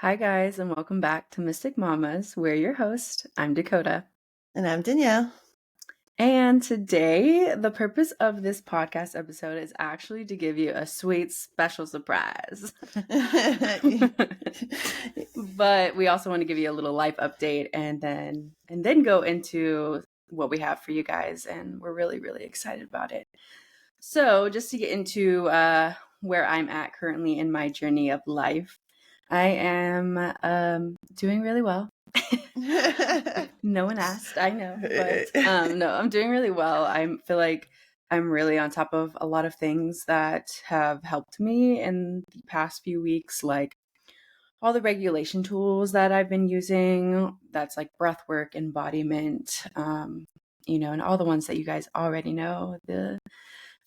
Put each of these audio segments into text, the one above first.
Hi, guys, and welcome back to Mystic Mamas. We're your host. I'm Dakota. And I'm Danielle. And today, the purpose of this podcast episode is actually to give you a sweet special surprise. But we also want to give you a little life update and then go into what we have for you guys. And we're really, really excited about it. So, just to get into where I'm at currently in my journey of life, I am doing really well. No one asked, I know, but no, I'm doing really well. I feel like I'm really on top of a lot of things that have helped me in the past few weeks, like all the regulation tools that I've been using. That's like breath work, embodiment, and all the ones that you guys already know. The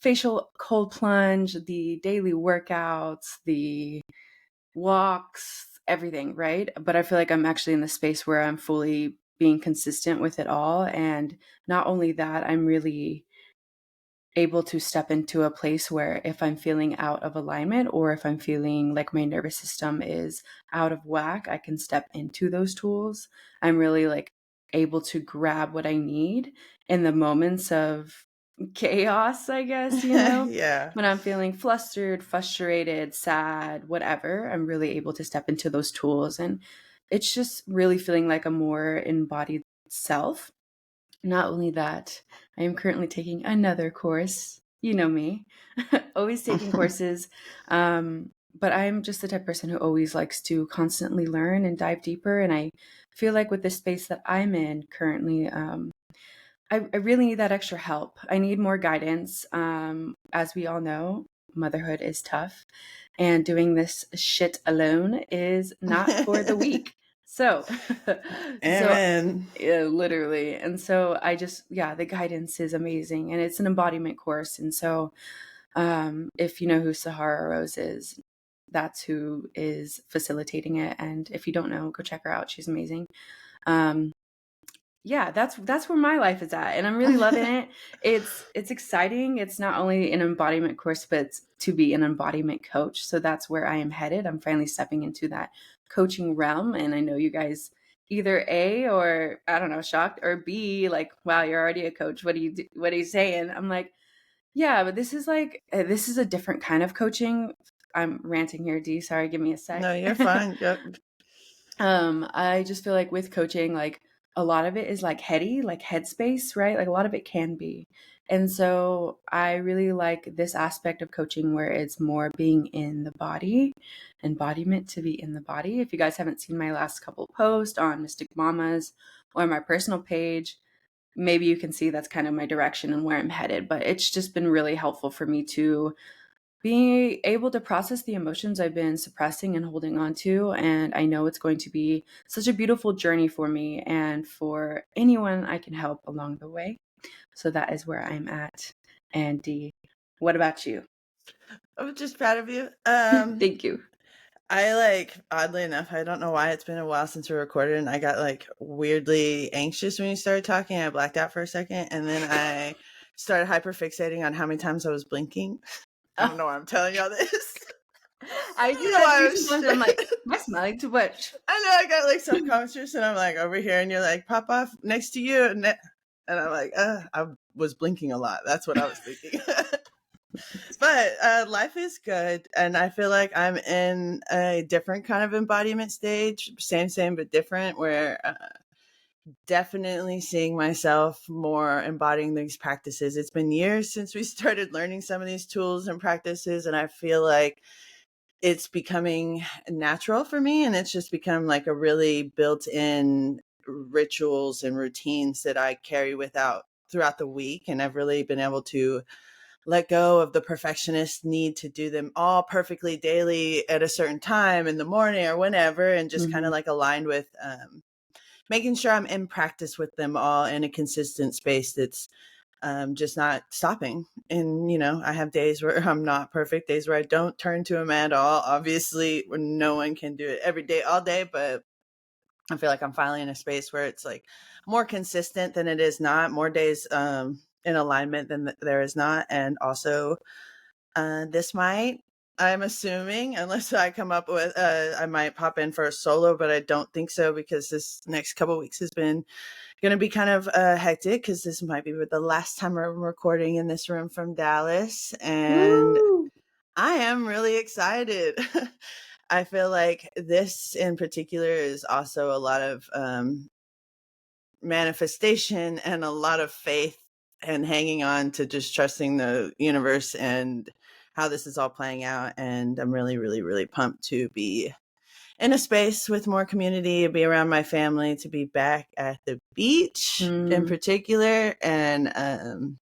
facial cold plunge, the daily workouts, the walks, everything, right? But I feel like I'm actually in the space where I'm fully being consistent with it all. And not only that, I'm really able to step into a place where if I'm feeling out of alignment or if I'm feeling like my nervous system is out of whack, I can step into those tools. I'm really like able to grab what I need in the moments of chaos, I guess, Yeah. when I'm feeling flustered, frustrated, sad, whatever. I'm really able to step into those tools. And it's just really feeling like a more embodied self. Not only that, I am currently taking another course. You know me, always taking courses. But I'm just the type of person who always likes to constantly learn and dive deeper. And I feel like with the space that I'm in currently, I really need that extra help. I need more guidance. As we all know, motherhood is tough, and doing this shit alone is not for the weak. So, so Amen. yeah, literally. And so yeah, the guidance is amazing, and it's an embodiment course. And so, if you know who Sahara Rose is, that's who is facilitating it. And if you don't know, go check her out. She's amazing. Um, yeah, that's where my life is at, and I'm really loving it. It's exciting. It's not only an embodiment course, but it's to be an embodiment coach. So that's where I am headed. I'm finally stepping into that coaching realm, and I know you guys either A, or I don't know, shocked, or B, like, wow, you're already a coach. What are you saying? I'm like, yeah, but this is this is a different kind of coaching. I'm ranting here, D. Sorry, give me a sec. No, you're fine. Yep. I just feel like with coaching, like a lot of it is like heady, like headspace, right? Like a lot of it can be. And so I really like this aspect of coaching where it's more being in the body, embodiment to be in the body. If you guys haven't seen my last couple posts on Mystic Mamas or my personal page, maybe you can see that's kind of my direction and where I'm headed. But it's just been really helpful for me to being able to process the emotions I've been suppressing and holding on to. And I know it's going to be such a beautiful journey for me and for anyone I can help along the way. So that is where I'm at. And D, what about you? I'm just proud of you. Thank you. I oddly enough, I don't know why it's been a while since we recorded, and I got weirdly anxious when you started talking. I blacked out for a second, and then I started hyperfixating on how many times I was blinking. I don't know why I'm telling y'all this. I I do don't know that why I too was sometimes. I'm like, am I smiling too much? I know I got self-conscious, and I'm over here, and you're like, pop off next to you, and I'm like, I was blinking a lot. That's what I was thinking. But life is good, and I feel like I'm in a different kind of embodiment stage, same but different, where definitely seeing myself more embodying these practices. It's been years since we started learning some of these tools and practices, and I feel like it's becoming natural for me, and it's just become like a really built-in rituals and routines that I carry without throughout the week, and I've really been able to let go of the perfectionist need to do them all perfectly daily at a certain time in the morning or whenever, and just kind of aligned with making sure I'm in practice with them all in a consistent space that's just not stopping. And, I have days where I'm not perfect, days where I don't turn to them at all. Obviously, no one can do it every day, all day, but I feel like I'm finally in a space where it's more consistent than it is not, more days in alignment than there is not. And also, this might I'm assuming, unless I come up with, I might pop in for a solo, but I don't think so because this next couple weeks has been going to be kind of hectic because this might be the last time I'm recording in this room from Dallas. And Woo! I am really excited. I feel like this in particular is also a lot of manifestation and a lot of faith and hanging on to just trusting the universe and how this is all playing out. And I'm really, really, really pumped to be in a space with more community, be around my family, to be back at the beach in particular, and to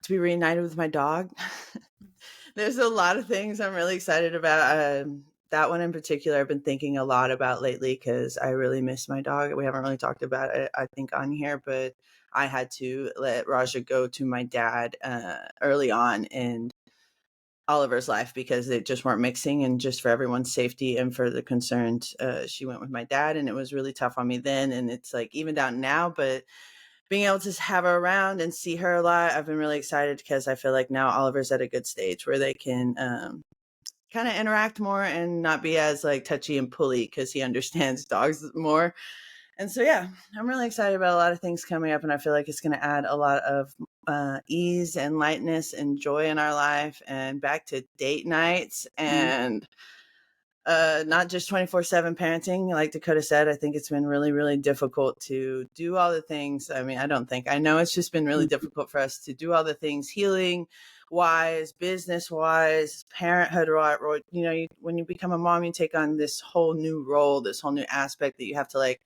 be reunited with my dog. There's a lot of things I'm really excited about. That one in particular, I've been thinking a lot about lately because I really miss my dog. We haven't really talked about it, I think, on here, but I had to let Raja go to my dad early on in Oliver's life because they just weren't mixing, and just for everyone's safety and for the concerns, she went with my dad, and it was really tough on me then. And it's like even down now, but being able to have her around and see her a lot, I've been really excited because I feel like now Oliver's at a good stage where they can kind of interact more and not be as like touchy and pulley because he understands dogs more. And so, yeah, I'm really excited about a lot of things coming up, and I feel like it's going to add a lot of ease and lightness and joy in our life, and back to date nights and not just 24/7 parenting. Like Dakota said, I think it's been really, really difficult to do all the things. I mean, I know it's just been really difficult for us to do all the things healing wise, business wise, parenthood. You know, when you become a mom, you take on this whole new role, this whole new aspect that you have to like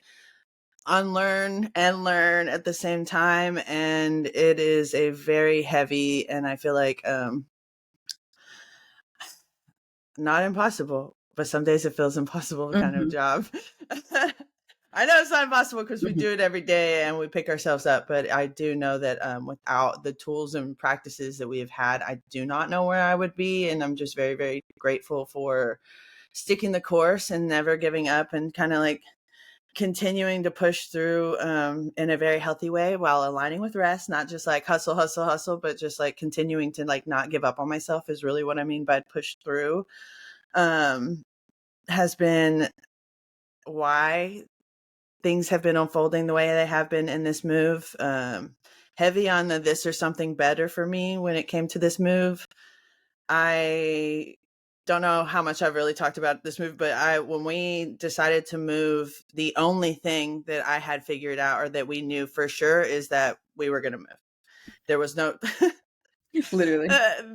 unlearn and learn at the same time. And it is a very heavy, and I feel like not impossible, but some days it feels impossible kind of job. I know it's not impossible because we do it every day and we pick ourselves up, but I do know that without the tools and practices that we have had, I do not know where I would be. And I'm just very, very grateful for sticking the course and never giving up, and kind of like continuing to push through in a very healthy way while aligning with rest, not just like hustle, hustle, hustle, but just like continuing to like not give up on myself is really what I mean by push through. Has been why things have been unfolding the way they have been in this move. Heavy on the this or something better for me when it came to this move. I don't know how much I've really talked about this move, but when we decided to move, the only thing that I had figured out or that we knew for sure is that we were going to move. There was no Literally.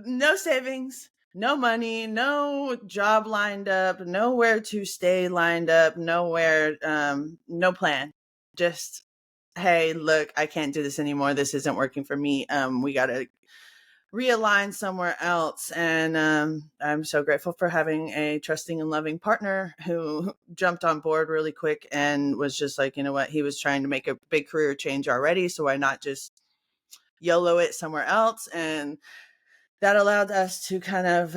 No savings, no money, no job lined up, nowhere to stay lined up, nowhere, no plan. Just, hey, look, I can't do this anymore. This isn't working for me. We got to realign somewhere else. And I'm so grateful for having a trusting and loving partner who jumped on board really quick and was just like, you know what, he was trying to make a big career change already, so why not just YOLO it somewhere else? And that allowed us to kind of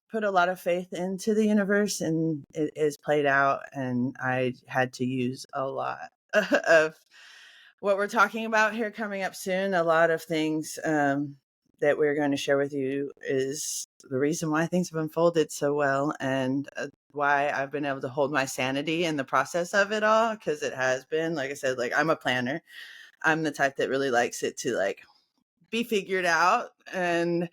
put a lot of faith into the universe, and it is played out. And I had to use a lot of what we're talking about here coming up soon. A lot of things that we're going to share with you is the reason why things have unfolded so well, and why I've been able to hold my sanity in the process of it all. Because it has been, like I said, like I'm a planner. I'm the type that really likes it to like be figured out. And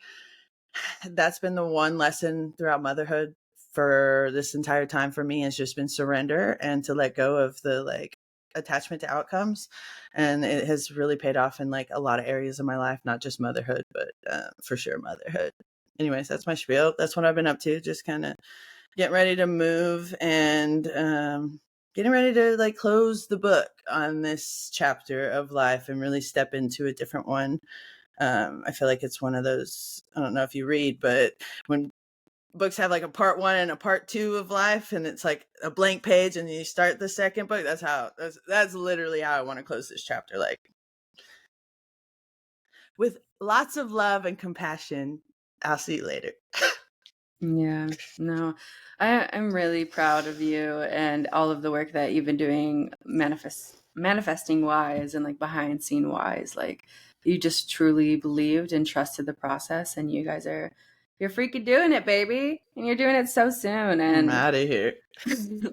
that's been the one lesson throughout motherhood for this entire time for me, has just been surrender and to let go of the like attachment to outcomes. And it has really paid off in like a lot of areas of my life, not just motherhood, but for sure motherhood. Anyways, that's my spiel. That's what I've been up to, just kind of getting ready to move and getting ready to like close the book on this chapter of life and really step into a different one. I feel like it's one of those, I don't know if you read, but when books have like a part one and a part two of life, and it's like a blank page and you start the second book, that's literally how I want to close this chapter. Like with lots of love and compassion. I'll see you later. Yeah, no, I'm really proud of you and all of the work that you've been doing manifesting wise and like behind scene wise. Like you just truly believed and trusted the process, and you guys are You're freaking doing it, baby. And you're doing it so soon. I'm And out of here.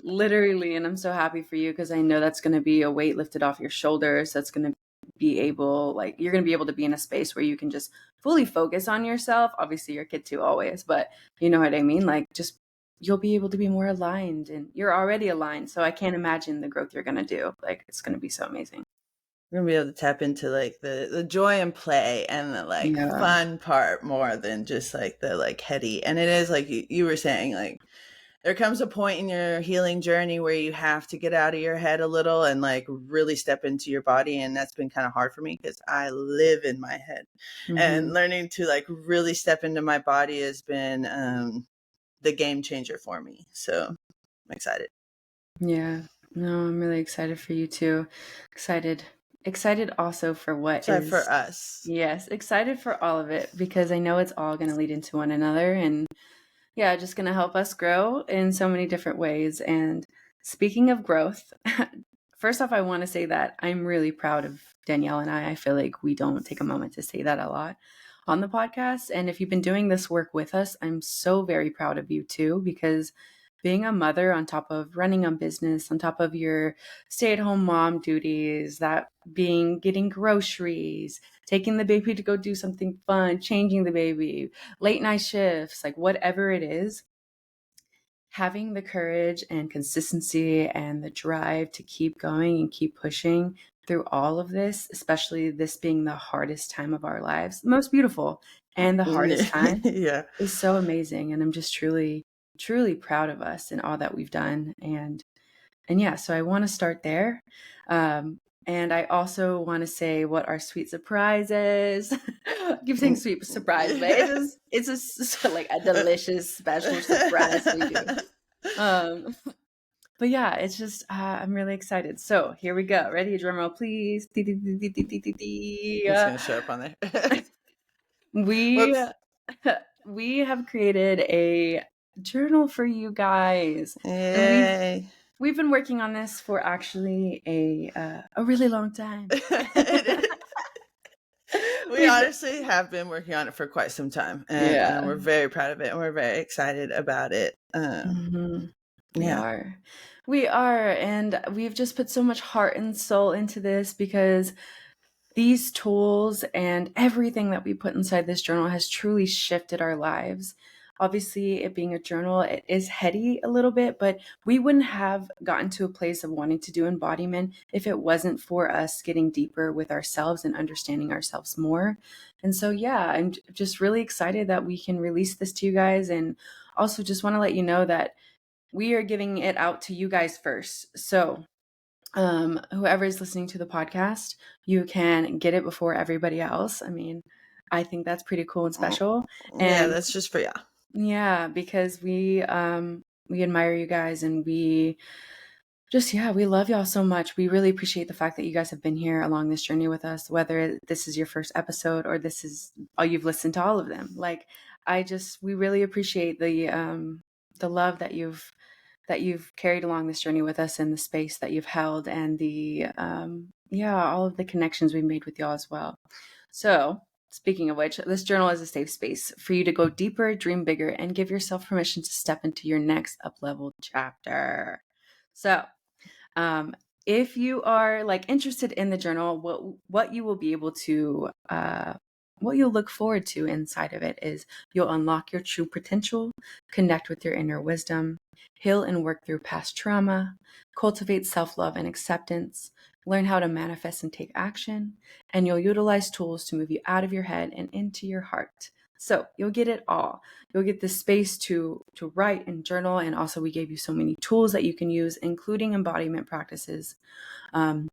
literally, and I'm so happy for you because I know that's going to be a weight lifted off your shoulders. That's going to be able, like, you're going to be able to be in a space where you can just fully focus on yourself. Obviously, your kid too, always, but you know what I mean? Like, just you'll be able to be more aligned, and you're already aligned. So I can't imagine the growth you're going to do. Like, it's going to be so amazing. We're gonna be able to tap into like the joy and play and the like Yeah. fun part more than just like the like heady. And it is like you were saying, like there comes a point in your healing journey where you have to get out of your head a little and like really step into your body. And that's been kind of hard for me because I live in my head. And learning to like really step into my body has been the game changer for me. So I'm excited. Yeah. No, I'm really excited for you too. Excited also for what Excited for is, us. yes, excited for all of it because I know it's all going to lead into one another, and yeah, just going to help us grow in so many different ways. And speaking of growth, first off, I want to say that I'm really proud of Danielle and I. I feel like we don't take a moment to say that a lot on the podcast. And if you've been doing this work with us, I'm so very proud of you too, because being a mother on top of running a business, on top of your stay-at-home mom duties, that being getting groceries, taking the baby to go do something fun, changing the baby, late night shifts, like whatever it is, having the courage and consistency and the drive to keep going and keep pushing through all of this, especially this being the hardest time of our lives, the most beautiful and the hardest time, Yeah. is so amazing. And I'm just truly, truly proud of us and all that we've done. And yeah, so I want to start there. And I also want to say what our sweet surprise is. I keep saying sweet surprise, but it's like a delicious special surprise for you. But yeah, it's just I'm really excited. So here we go. Ready? Drum roll, please. It's gonna show up on there. We Whoops. we have created a journal for you guys, and Yay. we've been working on this for actually a really long time. We honestly have been working on it for quite some time, and Yeah. we're very proud of it, and we're very excited about it. Yeah. We are, and we've just put so much heart and soul into this because these tools and everything that we put inside this journal has truly shifted our lives. Obviously, it being a journal, it is heady a little bit, but we wouldn't have gotten to a place of wanting to do embodiment if it wasn't for us getting deeper with ourselves and understanding ourselves more. And so, yeah, I'm just really excited that we can release this to you guys. And also just want to let you know that we are giving it out to you guys first. So whoever is listening to the podcast, you can get it before everybody else. I mean, I think that's pretty cool and special. Yeah, And that's just for y'all. yeah, because we admire you guys, and we just, yeah, we love y'all so much. We really appreciate the fact that you guys have been here along this journey with us, whether this is your first episode or this is you've listened to all of them. Like, we really appreciate the love that you've carried along this journey with us, and the space that you've held, and the all of the connections we made with y'all as well. So speaking of which, this journal is a safe space for you to go deeper, dream bigger, and give yourself permission to step into your next up-level chapter. So if you are like interested in the journal, what you will be able to what you'll look forward to inside of it is you'll unlock your true potential, connect with your inner wisdom, heal and work through past trauma, cultivate self-love and acceptance, learn how to manifest and take action, and you'll utilize tools to move you out of your head and into your heart. So you'll get it all. You'll get the space to write and journal, and also we gave you so many tools that you can use, including embodiment practices. And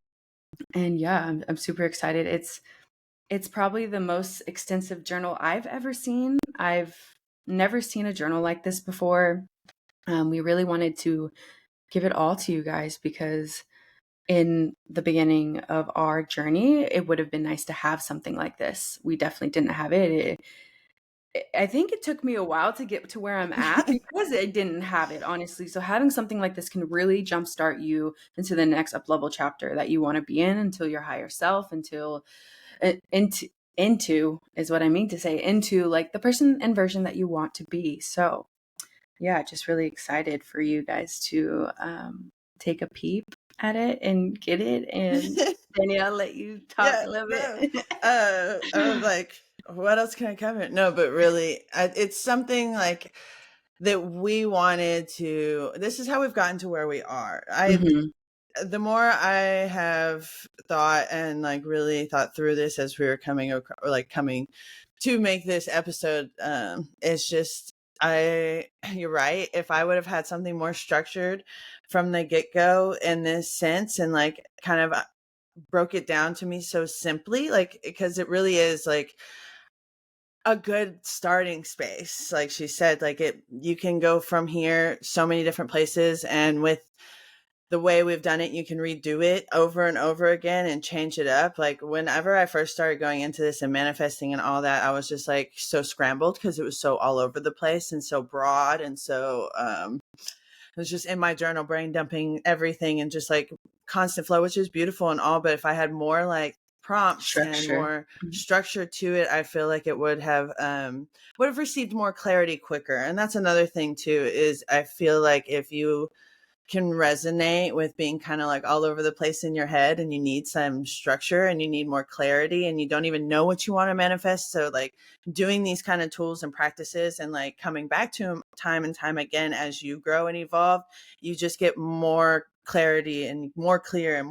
yeah, I'm super excited. It's probably the most extensive journal I've ever seen. I've never seen a journal like this before. We really wanted to give it all to you guys because in the beginning of our journey, it would have been nice to have something like this. We definitely didn't have it. I think it took me a while to get to where I'm at because I didn't have it, honestly. So having something like this can really jumpstart you into the next up level chapter that you want to be in, until your higher self, until into, is what I mean to say, into like the person and version that you want to be. So yeah, just really excited for you guys to take a peep at it and get it. And Danielle, let you talk Yeah, a little no. bit. I was like, what else can I cover? No, but really, it's something like that we wanted to. This is how we've gotten to where we are. Mhm. The more I have thought and like really thought through this as we were coming to make this episode, it's just you're right. If I would have had something more structured from the get go in this sense, and like kind of broke it down to me so simply, like, because it really is like a good starting space. Like she said, like you can go from here so many different places, and with the way we've done it, you can redo it over and over again and change it up. Like whenever I first started going into this and manifesting and all that, I was just like so scrambled because it was so all over the place and so broad, and so it was just in my journal, brain dumping everything and just like constant flow, which is beautiful and all. But if I had more like prompts and Structure. more structure to it, I feel like it would have received more clarity quicker. And that's another thing too, is I feel like if you can resonate with being kind of like all over the place in your head and you need some structure and you need more clarity and you don't even know what you want to manifest, so like doing these kind of tools and practices and like coming back to them time and time again as you grow and evolve, you just get more clarity and more clear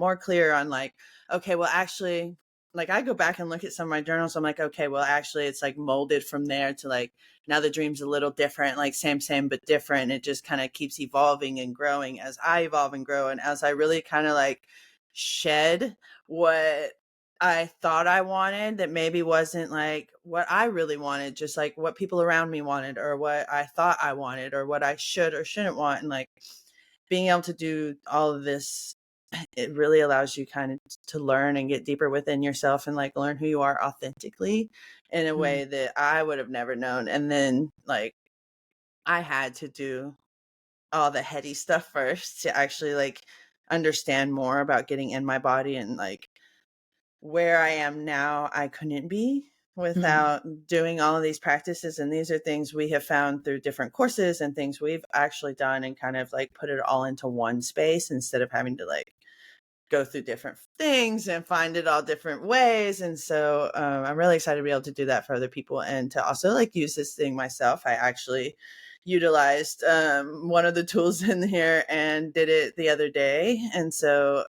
on like, okay, well actually, like I go back and look at some of my journals, I'm like, okay, well actually it's like molded from there to like now the dream's a little different, like same but different. It just kind of keeps evolving and growing as I evolve and grow, and as I really kind of like shed what I thought I wanted that maybe wasn't like what I really wanted, just like what people around me wanted or what I thought I wanted or what I should or shouldn't want. And like being able to do all of this, it really allows you kind of to learn and get deeper within yourself and like learn who you are authentically in a way that I would have never known. And then like I had to do all the heady stuff first to actually like understand more about getting in my body, and like where I am now, I couldn't be Mhm. without doing all of these practices. And these are things we have found through different courses and things we've actually done and kind of like put it all into one space instead of having to like go through different things and find it all different ways. And so I'm really excited to be able to do that for other people and to also like use this thing myself. I actually utilized one of the tools in here and did it the other day. And so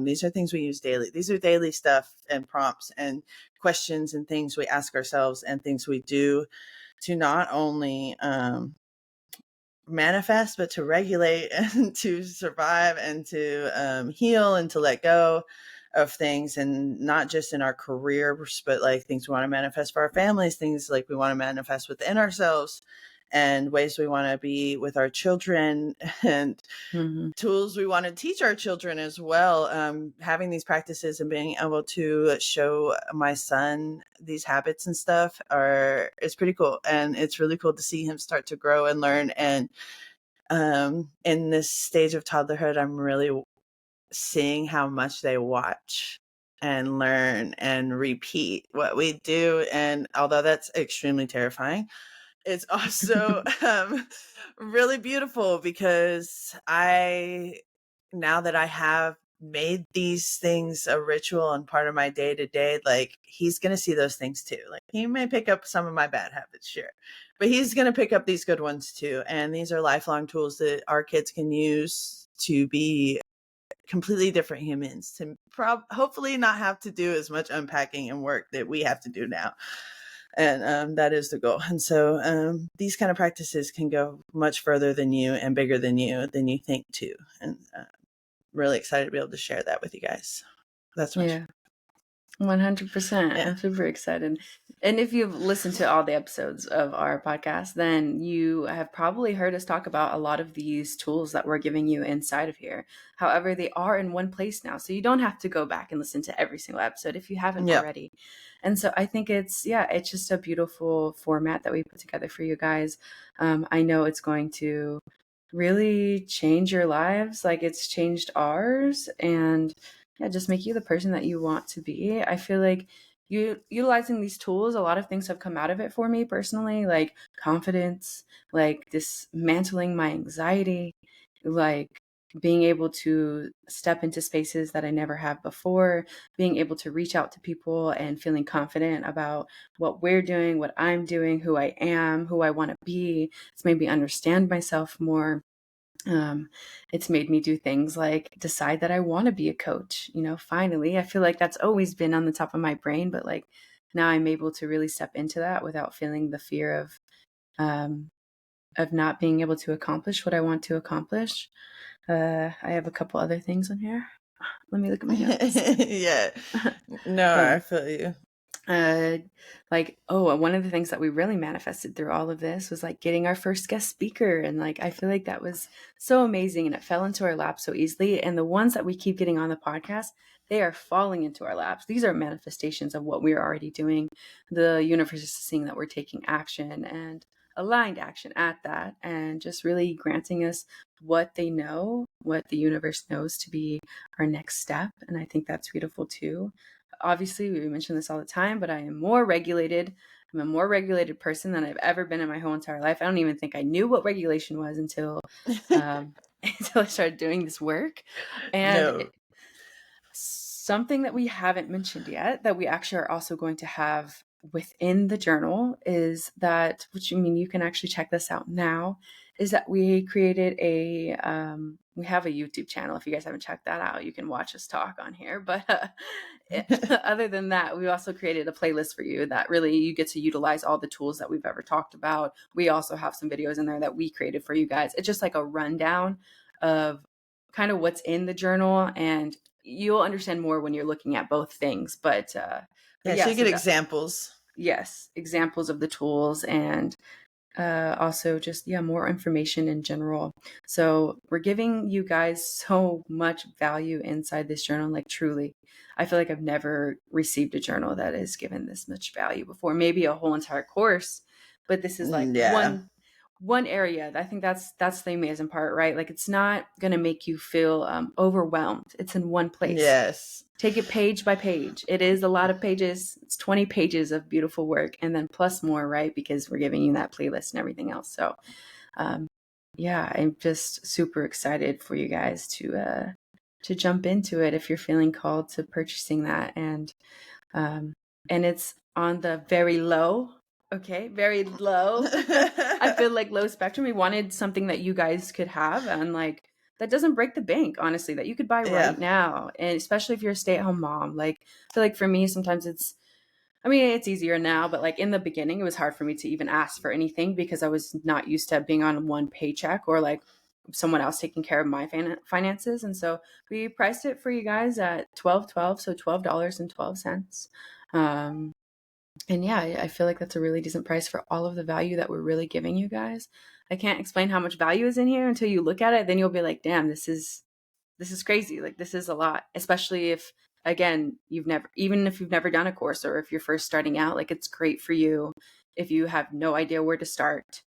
these are things we use daily. These are daily stuff and prompts and questions and things we ask ourselves and things we do to not only manifest, but to regulate and to survive and to heal and to let go of things, and not just in our careers, but like things we want to manifest for our families, things like we want to manifest within ourselves, and ways we want to be with our children, and Mhm. tools we want to teach our children as well. Having these practices and being able to show my son these habits and stuff is pretty cool, and it's really cool to see him start to grow and learn. And in this stage of toddlerhood, I'm really seeing how much they watch and learn and repeat what we do. And although that's extremely terrifying, it's also really beautiful because now that I have made these things a ritual and part of my day to day, like he's going to see those things too. Like he may pick up some of my bad habits, sure, but he's going to pick up these good ones too. And these are lifelong tools that our kids can use to be completely different humans, to hopefully not have to do as much unpacking and work that we have to do now. And that is the goal. And so these kind of practices can go much further than you and bigger than you think too. And really excited to be able to share that with you guys. That's much. Yeah. 100%. Yeah. I'm super excited. And if you've listened to all the episodes of our podcast, then you have probably heard us talk about a lot of these tools that we're giving you inside of here. However, they are in one place now. So you don't have to go back and listen to every single episode if you haven't Yep. already. And so I think it's just a beautiful format that we put together for you guys. I know it's going to really change your lives like it's changed ours. And yeah, just make you the person that you want to be. I feel like utilizing these tools, a lot of things have come out of it for me personally, like confidence, like dismantling my anxiety, like being able to step into spaces that I never have before, being able to reach out to people and feeling confident about what we're doing, what I'm doing, who I am, who I want to be. It's made me understand myself more. Um, it's made me do things like decide that I want to be a coach. Finally, I feel like that's always been on the top of my brain, but like now I'm able to really step into that without feeling the fear um, of not being able to accomplish what I want to accomplish. I have a couple other things on here. Let me look at my notes. Yeah. No, Yeah. I feel you. uh one of the things that we really manifested through all of this was like getting our first guest speaker, and like I feel like that was so amazing, and it fell into our lap so easily, and the ones that we keep getting on the podcast, they are falling into our laps. These are manifestations of what we are already doing. The universe is seeing that we're taking action, and aligned action at that, and just really granting us what they know, what the universe knows to be our next step. And I think that's beautiful too. Obviously, we mention this all the time, but I am more regulated. I'm a more regulated person than I've ever been in my whole entire life. I don't even think I knew what regulation was until until I started doing this work. And No. something that we haven't mentioned yet that we actually are also going to have within the journal is that, which I mean, you can actually check this out now, is that we created we have a YouTube channel. If you guys haven't checked that out, you can watch us talk on here. But other than that, we also created a playlist for you that really you get to utilize all the tools that we've ever talked about. We also have some videos in there that we created for you guys. It's just like a rundown of kind of what's in the journal, and you'll understand more when you're looking at both things. But Yeah, so yeah, you get examples. yes, examples of the tools, and also just more information in general. So we're giving you guys so much value inside this journal. Like truly, I feel like I've never received a journal that has given this much value before. Maybe a whole entire course, but this is like Yeah. one area. I think that's the amazing part, right? Like it's not going to make you feel overwhelmed. It's in one place. Yes. Take it page by page. It is a lot of pages. It's 20 pages of beautiful work, and then plus more, right? Because we're giving you that playlist and everything else. So yeah, I'm just super excited for you guys to jump into it if you're feeling called to purchasing that. And it's on the very low. Okay, very low. I feel like low spectrum. We wanted something that you guys could have, and like that doesn't break the bank, honestly, that you could buy Yeah. right now. And especially if you're a stay-at-home mom. Like I feel like for me, sometimes it's easier now, but like in the beginning, it was hard for me to even ask for anything because I was not used to being on one paycheck or like someone else taking care of my finances. And so we priced it for you guys at $12.12, so $12.12. And yeah, I feel like that's a really decent price for all of the value that we're really giving you guys. I can't explain how much value is in here until you look at it. Then you'll be like, damn, this is crazy. Like this is a lot, especially if, again, even if you've never done a course or if you're first starting out, like it's great for you if you have no idea where to start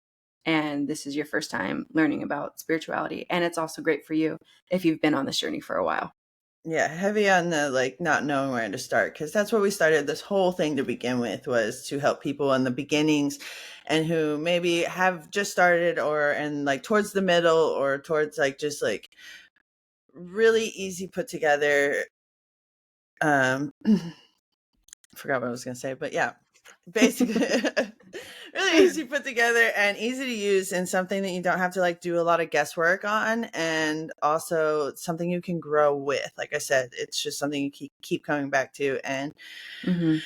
and this is your first time learning about spirituality. And it's also great for you if you've been on this journey for a while. Yeah, heavy on the like not knowing where to start, because that's what we started this whole thing to begin with, was to help people in the beginnings and who maybe have just started or and like towards the middle or towards like just like really easy put together. Forgot what I was gonna say, but yeah, basically really easy put together and easy to use, and something that you don't have to like do a lot of guesswork on, and also something you can grow with. Like I said, it's just something you keep coming back to, and Mm-hmm.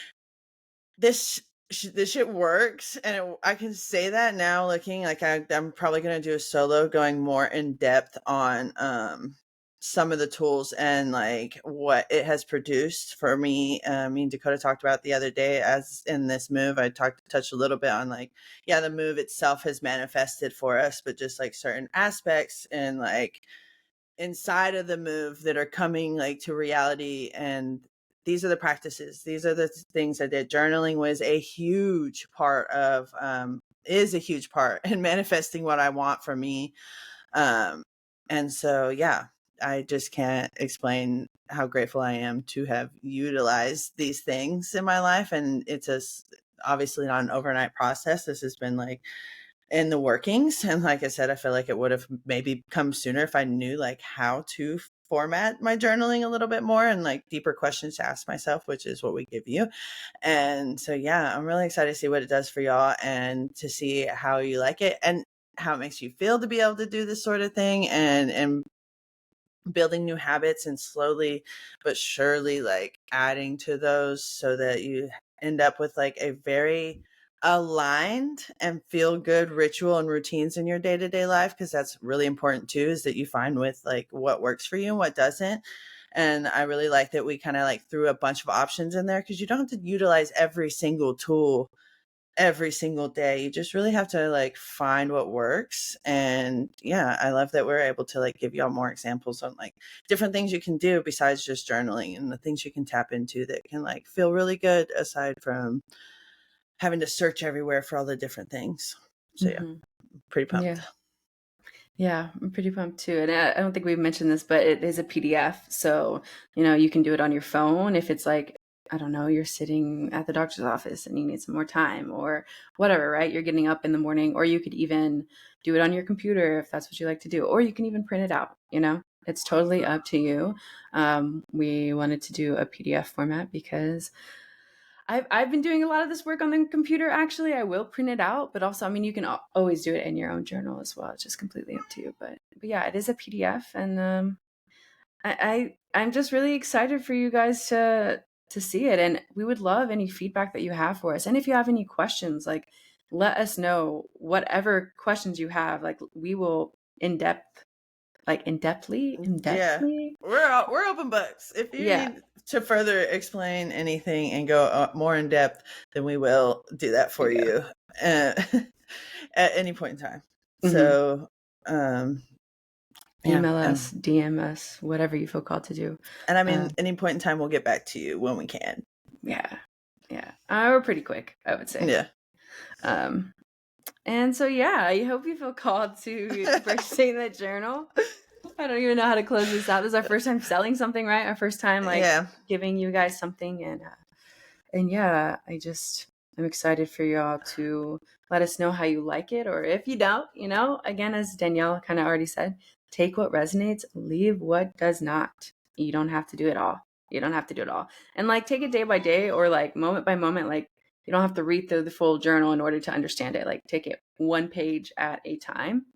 this shit works. And I can say that now, looking like I'm probably going to do a solo going more in depth on some of the tools and like what it has produced for me. Me and Dakota talked about the other day, as in this move I touched a little bit on like, yeah, the move itself has manifested for us, but just like certain aspects and like inside of the move that are coming like to reality. And these are the practices, these are the things I did. Journaling was a huge part of is a huge part in manifesting what I want for me. And so yeah, I just can't explain how grateful I am to have utilized these things in my life. And obviously not an overnight process. This has been like in the workings. And like I said, I feel like it would have maybe come sooner if I knew like how to format my journaling a little bit more and like deeper questions to ask myself, which is what we give you. And so, yeah, I'm really excited to see what it does for y'all and to see how you like it and how it makes you feel to be able to do this sort of thing and building new habits and slowly but surely like adding to those so that you end up with like a very aligned and feel good ritual and routines in your day-to-day life, because that's really important too, is that you find with like what works for you and what doesn't. And I really like that we kind of like threw a bunch of options in there, because you don't have to utilize every single tool every single day. You just really have to like find what works. And yeah, I love that we're able to like give y'all more examples on like different things you can do besides just journaling, and the things you can tap into that can like feel really good aside from having to search everywhere for all the different things. So yeah, pretty pumped. Yeah, I'm pretty pumped too. And I don't think we've mentioned this, but it is a PDF. So, you can do it on your phone if it's like, I don't know, you're sitting at the doctor's office and you need some more time or whatever, right? You're getting up in the morning, or you could even do it on your computer if that's what you like to do, or you can even print it out, it's totally up to you. We wanted to do a PDF format because I've been doing a lot of this work on the computer. Actually, I will print it out, but also, I mean, you can always do it in your own journal as well. It's just completely up to you. But yeah, it is a PDF, and I'm just really excited for you guys to see it, and we would love any feedback that you have for us. And if you have any questions, like let us know whatever questions you have. Like we will in depthly. Yeah, we're open books. If you Yeah, need to further explain anything and go more in depth, then we will do that for there you go. you at any point in time. Mm-hmm. So, yeah, Email us, DM us, whatever you feel called to do. and I mean, any point in time, we'll get back to you when we can. Yeah. We're pretty quick, I would say. Yeah. And so, yeah, I hope you feel called to purchasing the journal. I don't even know how to close this out. This is our first time selling something, right? Our first time giving you guys something. And yeah, I'm excited for y'all to let us know how you like it, or if you don't, again, as Danielle kind of already said, take what resonates, leave what does not. You don't have to do it all. And like take it day by day or like moment by moment. Like you don't have to read through the full journal in order to understand it. Like take it one page at a time.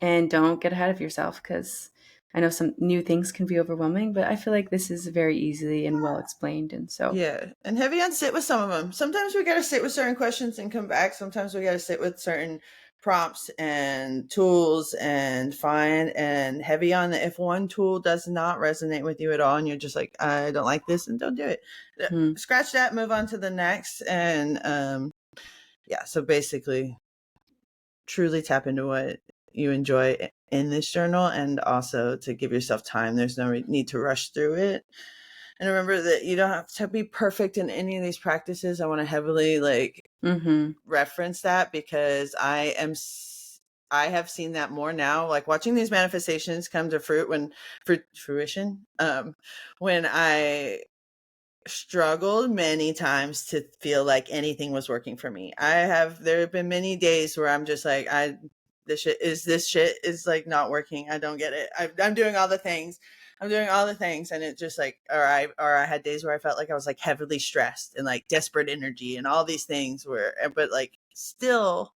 And don't get ahead of yourself, because I know some new things can be overwhelming, but I feel like this is very easily and well explained. And so, Yeah. And heavy on sit with some of them. Sometimes we got to sit with certain questions and come back. Sometimes we got to sit with certain prompts and tools and find, and heavy on the, if one tool does not resonate with you at all and you're just like, I don't like this, and don't do it. Scratch that, move on to the next. And yeah, so basically truly tap into what you enjoy in this journal, and also to give yourself time. There's no need to rush through it. And remember that you don't have to be perfect in any of these practices. I want to heavily reference that, because I have seen that more now, like watching these manifestations come to fruition. When I struggled many times to feel like anything was working for me. There have been many days where I'm just like, this shit is like not working. I don't get it. I'm doing all the things. And it just like, or I had days where I felt like I was like heavily stressed and like desperate energy and all these things but like still,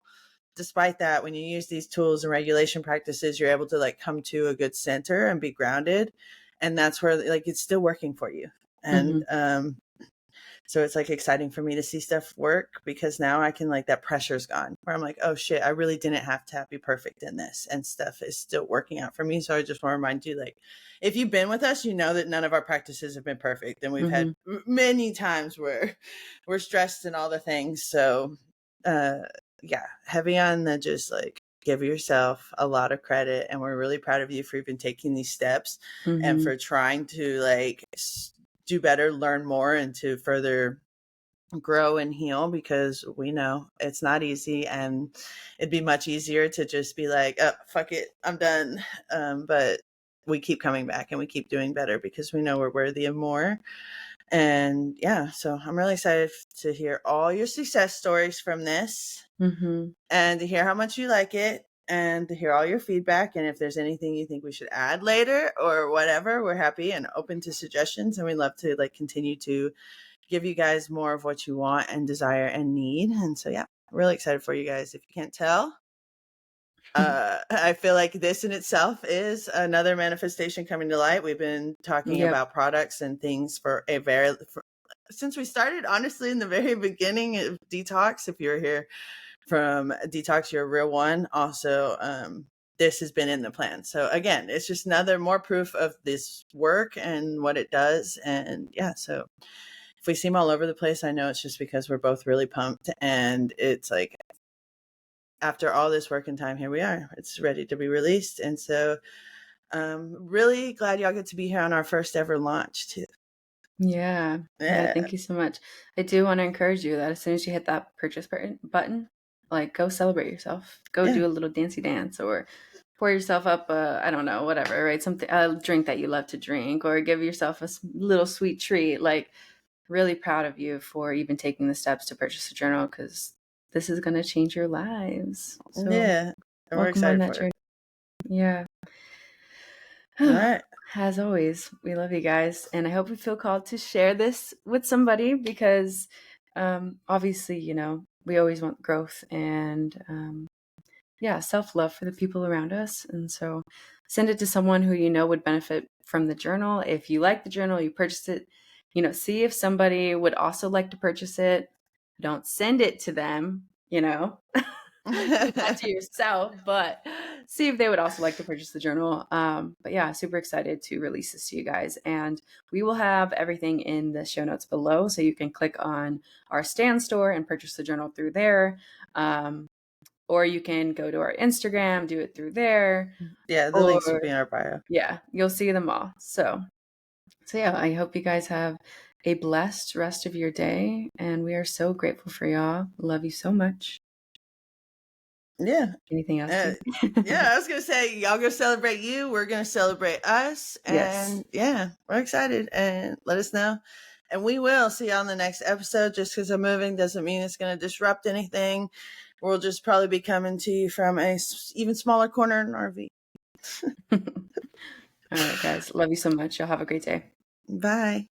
despite that, when you use these tools and regulation practices, you're able to like come to a good center and be grounded. And that's where like it's still working for you. And so it's like exciting for me to see stuff work, because now I can like, that pressure's gone, where I'm like, oh shit, I really didn't have to be perfect in this, and stuff is still working out for me. So I just want to remind you, like, if you've been with us, you know that none of our practices have been perfect, and we've had many times where we're stressed and all the things. So yeah, heavy on the just like give yourself a lot of credit, and we're really proud of you for even taking these steps and for trying to like do better, learn more, and to further grow and heal, because we know it's not easy, and it'd be much easier to just be like, oh, fuck it, I'm done. But we keep coming back and we keep doing better because we know we're worthy of more. And yeah, so I'm really excited to hear all your success stories from this, and to hear how much you like it, and to hear all your feedback. And if there's anything you think we should add later or whatever, we're happy and open to suggestions. And we love to like continue to give you guys more of what you want and desire and need. And so, yeah, really excited for you guys. If you can't tell, I feel like this in itself is another manifestation coming to light. We've been talking about products and things for since we started, honestly, in the very beginning of Detox. If you're here from Detox, you're a real one. Also, this has been in the plan. So again, it's just another more proof of this work and what it does. And yeah, so if we seem all over the place, I know it's just because we're both really pumped, and it's like, after all this work and time, here we are. It's ready to be released. And so really glad y'all get to be here on our first ever launch too. Yeah. Thank you so much. I do want to encourage you that as soon as you hit that purchase button, like, go celebrate yourself. Go do a little dancey dance, or pour yourself up I don't know, whatever, right? Something, a drink that you love to drink, or give yourself a little sweet treat. Like, really proud of you for even taking the steps to purchase a journal, because this is going to change your lives. So yeah, and we're excited for it. Yeah. All right. As always, we love you guys, and I hope you feel called to share this with somebody, because obviously, you know, we always want growth and self-love for the people around us. And so send it to someone who you know would benefit from the journal. If you like the journal, you purchase it, you know, see if somebody would also like to purchase it. Don't send it to them, you know. Keep that to yourself, but see if they would also like to purchase the journal. But yeah, super excited to release this to you guys. And we will have everything in the show notes below, so you can click on our Stan store and purchase the journal through there. Or you can go to our Instagram, do it through there. Yeah, the links will be in our bio. Yeah, you'll see them all. So yeah, I hope you guys have a blessed rest of your day, and we are so grateful for y'all. Love you so much. Yeah. Anything else? Yeah, I was gonna say, y'all gonna celebrate you. We're gonna celebrate us, and yeah, we're excited. And let us know, and we will see y'all in the next episode. Just because I'm moving doesn't mean it's gonna disrupt anything. We'll just probably be coming to you from a even smaller corner in an RV. All right, guys. Love you so much. Y'all have a great day. Bye.